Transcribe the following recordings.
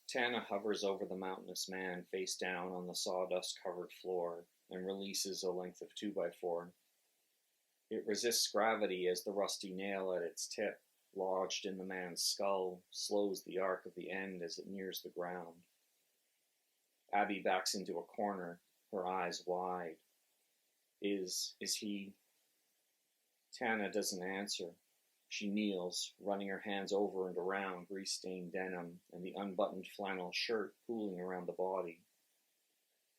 Tana hovers over the mountainous man face down on the sawdust-covered floor and releases a length of 2x4. It resists gravity as the rusty nail at its tip, lodged in the man's skull, slows the arc of the end as it nears the ground. Abby backs into a corner, her eyes wide. Is he? Tana doesn't answer. She kneels, running her hands over and around grease-stained denim and the unbuttoned flannel shirt pooling around the body.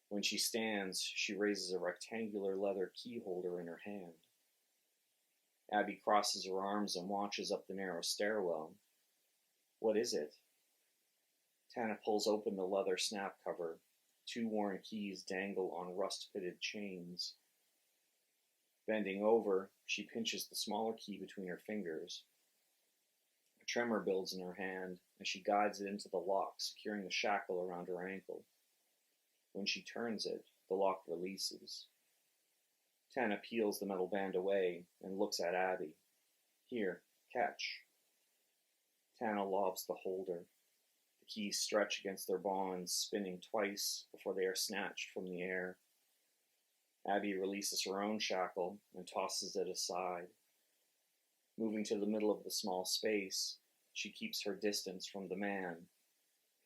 When she stands, she raises a rectangular leather key holder in her hand. Abby crosses her arms and watches up the narrow stairwell. What is it? Tana pulls open the leather snap cover. 2 worn keys dangle on rust-fitted chains. Bending over, she pinches the smaller key between her fingers. A tremor builds in her hand as she guides it into the lock, securing the shackle around her ankle. When she turns it, the lock releases. Tana peels the metal band away and looks at Abby. Here, catch. Tana lobs the holder. The keys stretch against their bonds, spinning twice before they are snatched from the air. Abby releases her own shackle and tosses it aside. Moving to the middle of the small space, she keeps her distance from the man,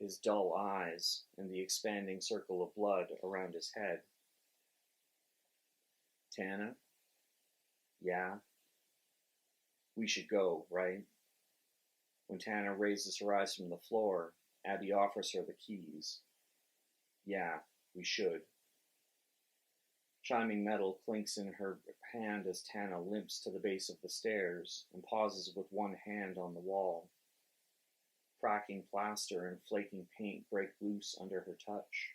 his dull eyes, and the expanding circle of blood around his head. Tana? Yeah? We should go, right? When Tana raises her eyes from the floor, Abby offers her the keys. Yeah, we should. Chiming metal clinks in her hand as Tana limps to the base of the stairs and pauses with one hand on the wall. Cracking plaster and flaking paint break loose under her touch.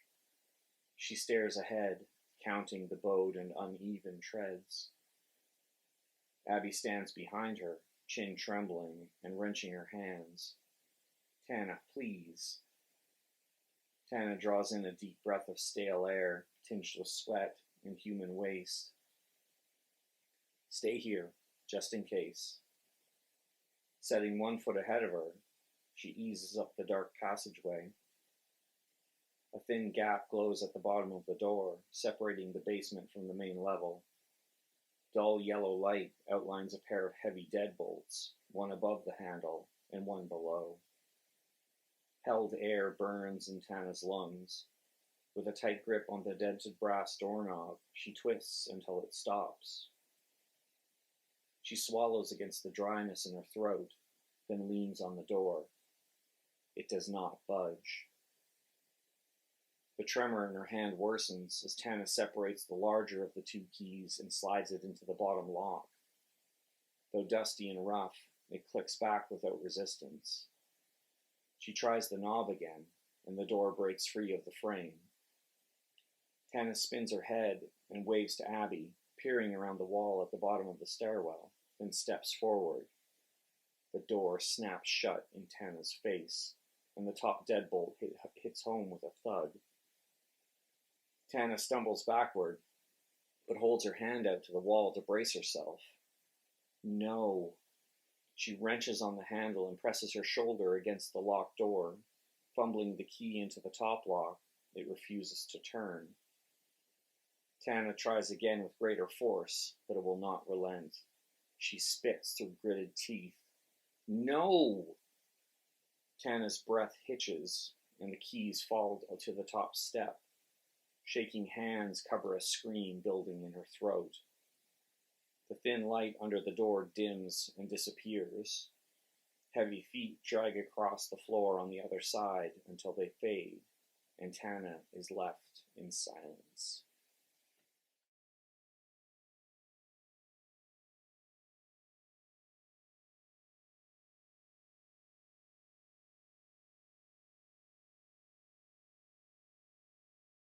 She stares ahead, counting the bowed and uneven treads. Abby stands behind her, chin trembling and wrenching her hands. Tana, please. Tana draws in a deep breath of stale air, tinged with sweat and human waste. Stay here, just in case. Setting 1 foot ahead of her, she eases up the dark passageway. A thin gap glows at the bottom of the door, separating the basement from the main level. Dull yellow light outlines a pair of heavy deadbolts, one above the handle and one below. Held air burns in Tana's lungs. With a tight grip on the dented brass doorknob, she twists until it stops. She swallows against the dryness in her throat, then leans on the door. It does not budge. The tremor in her hand worsens as Tana separates the larger of the 2 keys and slides it into the bottom lock. Though dusty and rough, it clicks back without resistance. She tries the knob again, and the door breaks free of the frame. Tana spins her head and waves to Abby, peering around the wall at the bottom of the stairwell, then steps forward. The door snaps shut in Tana's face, and the top deadbolt hits home with a thud. Tana stumbles backward, but holds her hand out to the wall to brace herself. No. She wrenches on the handle and presses her shoulder against the locked door. Fumbling the key into the top lock, it refuses to turn. Tana tries again with greater force, but it will not relent. She spits through gritted teeth. No! Tana's breath hitches, and the keys fall to the top step. Shaking hands cover a scream building in her throat. The thin light under the door dims and disappears. Heavy feet drag across the floor on the other side until they fade, and Tana is left in silence.